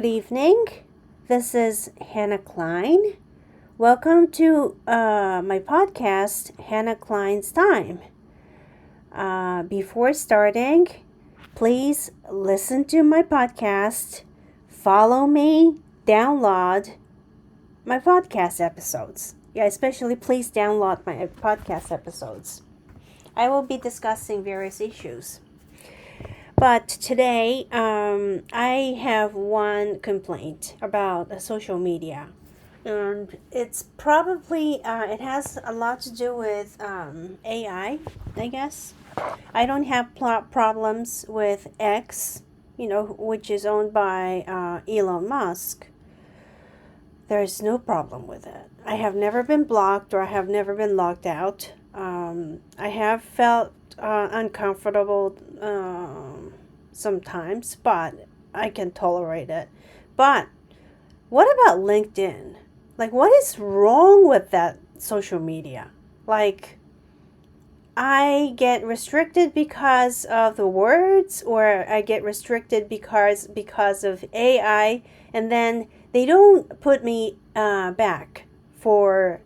Good evening. This is Hannah Klein. Welcome to my podcast, Hannah Klein's Time. Before starting, please listen to my podcast, follow me, download my podcast episodes. Especially please download my podcast episodes. I will be discussing various issues. But today, I have one complaint about social media. And it's probably, it has a lot to do with AI, I guess. I don't have problems with X, which is owned by Elon Musk. There's no problem with it. I have never been blocked or I have never been locked out. I have felt uncomfortable sometimes, but I can tolerate it. But what about LinkedIn? What is wrong with that social media? I get restricted because of the words, or I get restricted because of AI, and then they don't put me back for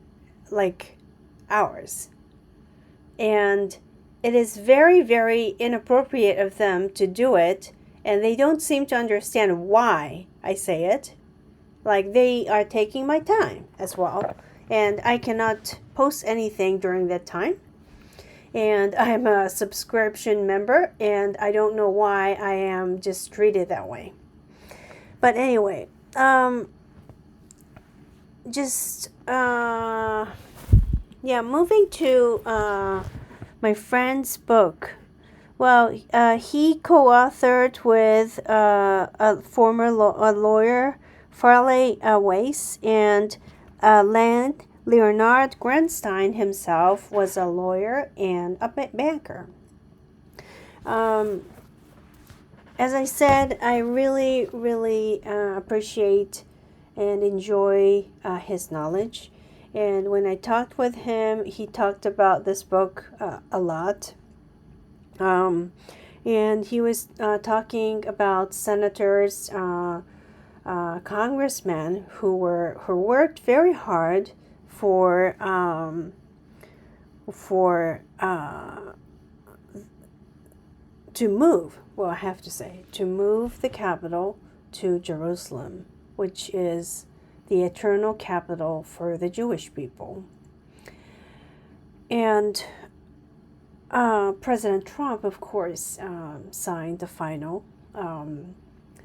hours. And it is very, very inappropriate of them to do it, and they don't seem to understand why I say it. They are taking my time as well, and I cannot post anything during that time. And I'm a subscription member, and I don't know why I am just treated that way. But anyway, moving to my friend's book. Well, he co-authored with a former lawyer, Farley Weiss, and Leonard Grunstein himself was a lawyer and a banker. As I said, I really, really appreciate and enjoy his knowledge. And when I talked with him, he talked about this book a lot. And he was talking about senators, congressmen who worked very hard to move the capital to Jerusalem, which is the eternal capital for the Jewish people. And President Trump, of course, signed the final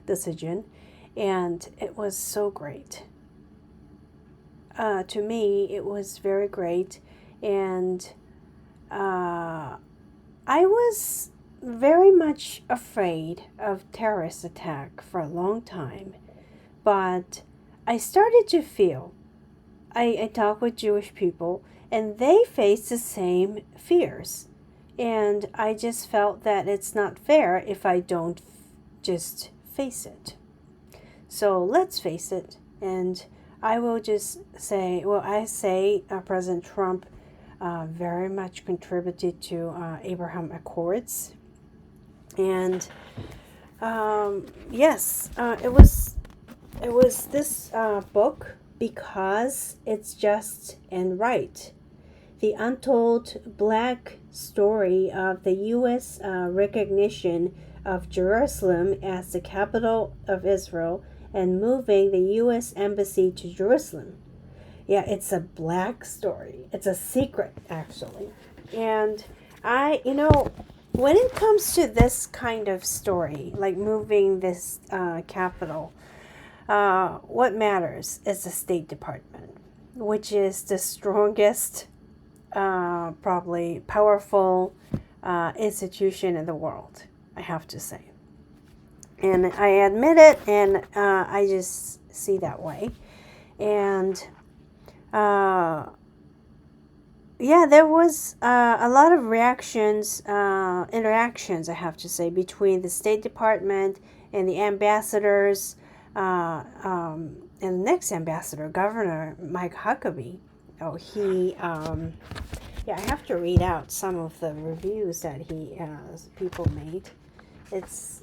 decision, and it was so great. To me, it was very great, and I was very much afraid of terrorist attack for a long time, but I started to feel, I talk with Jewish people, and they face the same fears. And I just felt that it's not fair if I don't just face it. So let's face it. And I will just say, President Trump very much contributed to Abraham Accords. And it was this book, Because It's Just and Right. The untold black story of the U.S. Recognition of Jerusalem as the capital of Israel and moving the U.S. Embassy to Jerusalem. Yeah, it's a black story. It's a secret, actually. And when it comes to this kind of story, like moving this capital, what matters is the State Department, which is the strongest, probably powerful institution in the world, I have to say. And I admit it, and I just see that way. And there was a lot of interactions, I have to say, between the State Department and the ambassadors, and the next ambassador, Governor Mike Huckabee. I have to read out some of the reviews that people made. It's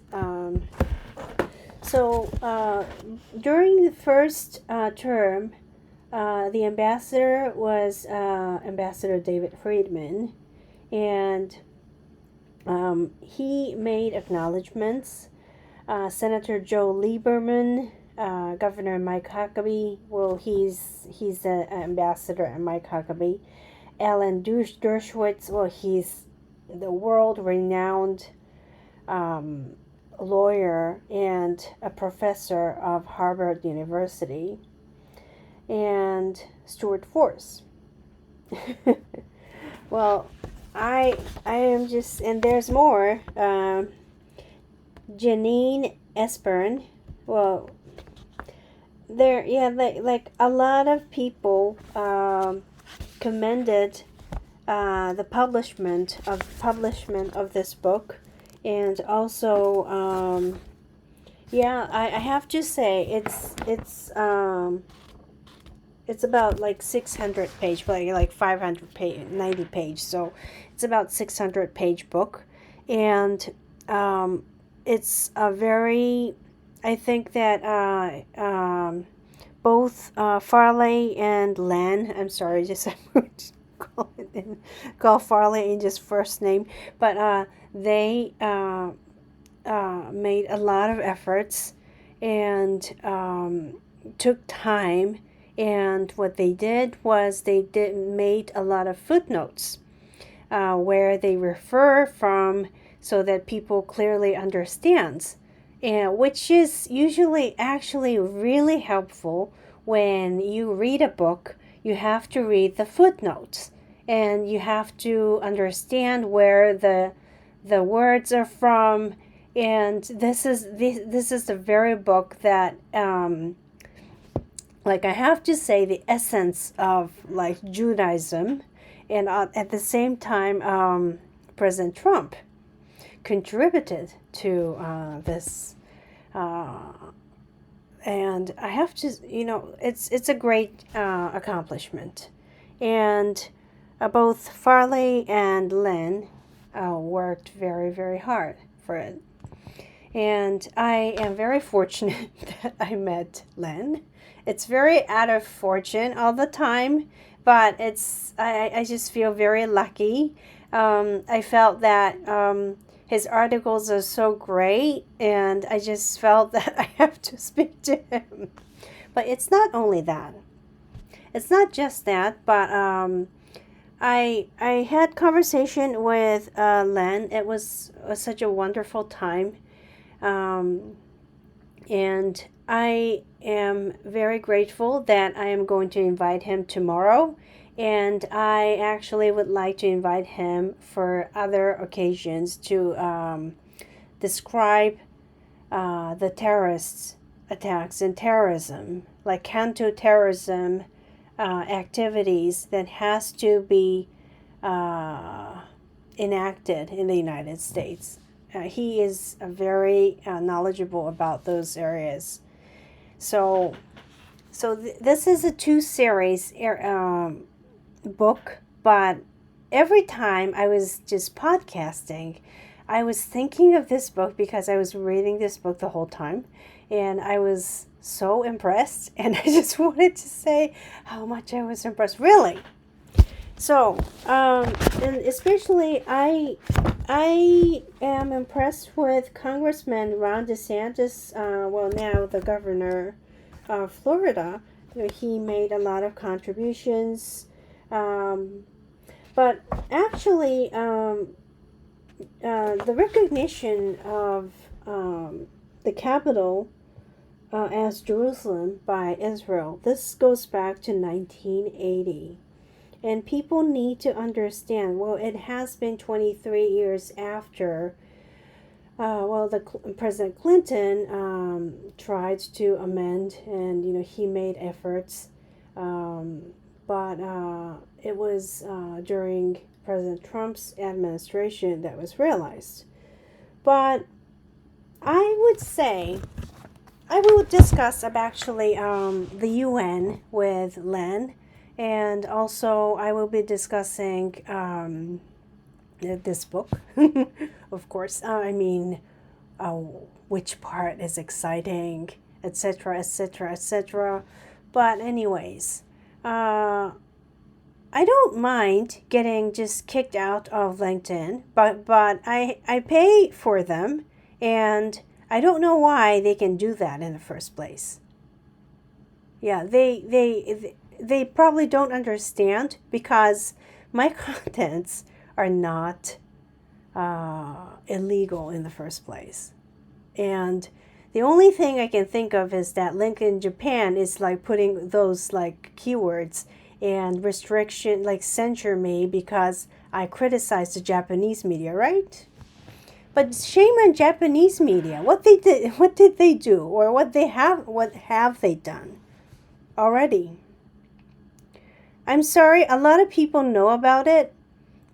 So during the first term, the ambassador was Ambassador David Friedman, and he made acknowledgments. Senator Joe Lieberman, Governor Mike Huckabee, well, he's the ambassador, and Mike Huckabee. Alan Dershowitz, well, he's the world-renowned lawyer and a professor of Harvard University. And Stuart Force. Well, I am just, and there's more. Janine Espern. Well, there, yeah, like a lot of people commended the publishment of this book, and also, yeah, I have to say it's about like 600 page, like 500 page, 90 page. So it's about 600 page book, and it's a very, I think that both Farley and Len, I'm sorry, just I'm going to call Farley in just first name, but they made a lot of efforts and took time. And what they did was they made a lot of footnotes where they refer from so that people clearly understands, and which is usually actually really helpful. When you read a book, you have to read the footnotes, and you have to understand where the words are from. And this is the very book that like, I have to say, the essence of like Judaism, and at the same time, President Trump contributed to this, and I have to, it's a great accomplishment, and both Farley and Len worked very, very hard for it, and I am very fortunate that I met Len. It's very out of fortune all the time, but I just feel very lucky. I felt that his articles are so great, and I just felt that I have to speak to him. But it's not only that. It's not just that, but I had conversation with Len. It was such a wonderful time, and I am very grateful that I am going to invite him tomorrow, and I actually would like to invite him for other occasions to describe the terrorist attacks and terrorism, like counter-terrorism activities that has to be enacted in the United States. He is very knowledgeable about those areas. So this is a 2-series book, but every time I was just podcasting, I was thinking of this book because I was reading this book the whole time, and I was so impressed, and I just wanted to say how much I was impressed, really. So, and especially I am impressed with Congressman Ron DeSantis, now the governor of Florida. He made a lot of contributions, but actually the recognition of the capital as Jerusalem by Israel, this goes back to 1980. And people need to understand, well, it has been 23 years after, President Clinton tried to amend, and, he made efforts, but it was during President Trump's administration that was realized. But I would say, I will discuss actually the UN with Len. And also, I will be discussing this book, of course. which part is exciting, etc., etc., etc. But anyways, I don't mind getting just kicked out of LinkedIn, but I pay for them, and I don't know why they can do that in the first place. Yeah, they probably don't understand because my contents are not illegal in the first place. And the only thing I can think of is that LinkedIn Japan is like putting those like keywords and restriction, like censure me because I criticize the Japanese media, right? But shame on Japanese media. What did they do, or what have they done already? I'm sorry, a lot of people know about it,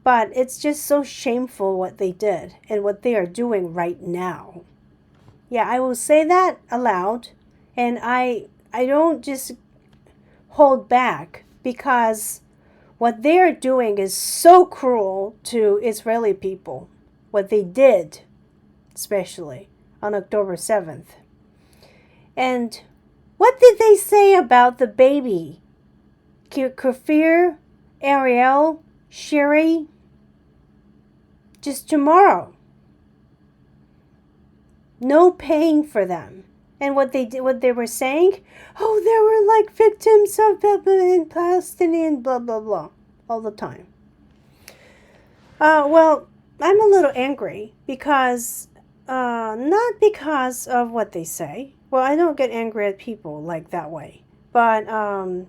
but it's just so shameful what they did and what they are doing right now. Yeah, I will say that aloud, and I don't just hold back because what they are doing is so cruel to Israeli people. What they did, especially on October 7th. And what did they say about the baby? Kafir, Ariel, Shiri? Just tomorrow. No paying for them. And what they were saying, oh, they were like victims of Palestinian, blah, blah, blah, all the time. Well, I'm a little angry because, not because of what they say. Well, I don't get angry at people like that way. But I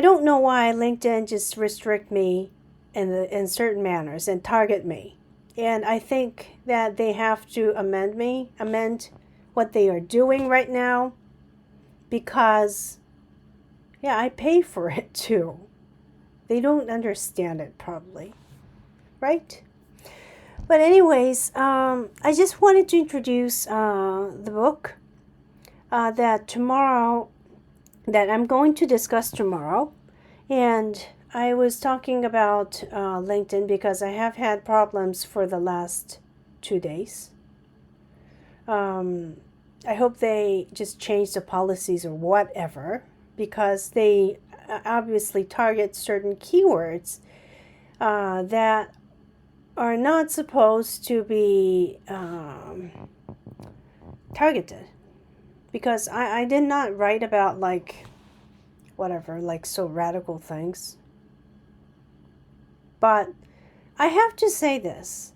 don't know why LinkedIn just restrict me in certain manners and target me. And I think that they have to amend what they are doing right now, because, yeah, I pay for it too. They don't understand it probably, right? But anyways, I just wanted to introduce the book that I'm going to discuss tomorrow. And I was talking about LinkedIn because I have had problems for the last 2 days. I hope they just change the policies or whatever, because they obviously target certain keywords that are not supposed to be targeted. Because I did not write about like whatever, like so radical things. But I have to say this.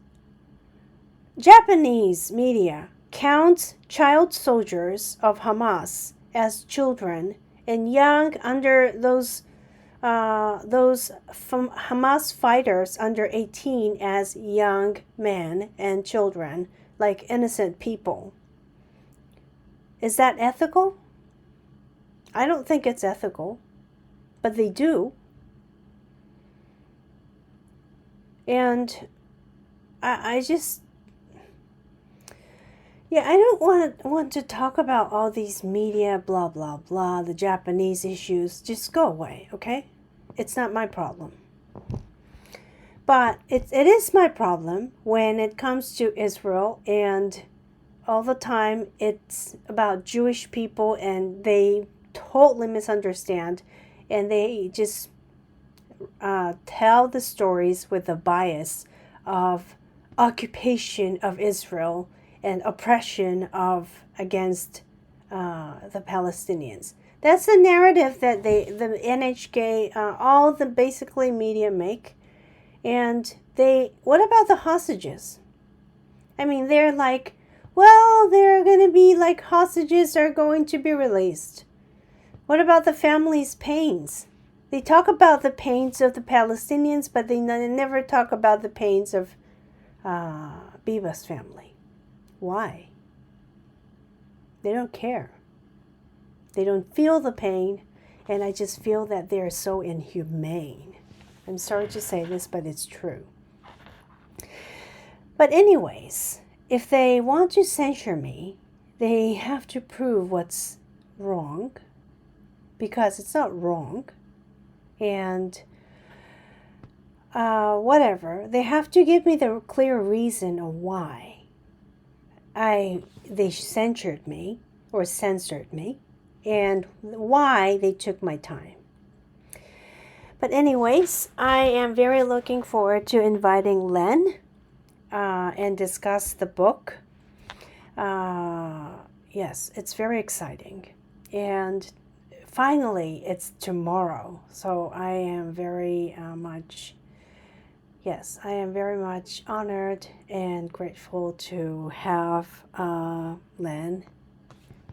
Japanese media counts child soldiers of Hamas as children and young under those Hamas fighters under 18 as young men and children, like innocent people. Is that ethical? I don't think it's ethical, but they do. And I just, yeah, I don't want to talk about all these media, blah, blah, blah, the Japanese issues. Just go away, okay? It's not my problem. But it is my problem when it comes to Israel, and all the time it's about Jewish people, and they totally misunderstand, and they just tell the stories with a bias of occupation of Israel and oppression against the Palestinians. That's the narrative that the NHK, all the basically media make. And what about the hostages? I mean, they're like, well, they're going to be like, hostages are going to be released. What about the family's pains? They talk about the pains of the Palestinians, but they never talk about the pains of Biba's family. Why? They don't care. They don't feel the pain, and I just feel that they're so inhumane. I'm sorry to say this, but it's true. But anyways, if they want to censure me, they have to prove what's wrong, because it's not wrong. And whatever, they have to give me the clear reason of why. they censored me, and why they took my time. But anyways, I am very looking forward to inviting Len and discuss the book. Yes, it's very exciting. And finally, it's tomorrow. So I am very much honored and grateful to have Len,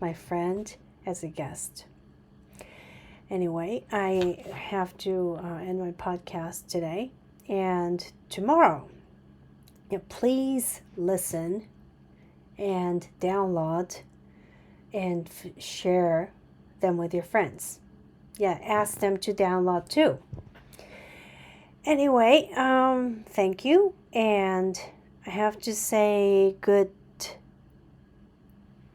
my friend, as a guest. Anyway, I have to end my podcast today. And tomorrow, please listen and download and share them with your friends. Yeah, ask them to download too. Anyway, thank you, and I have to say good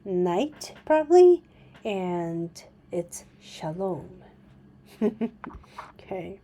night probably, and it's shalom. Okay.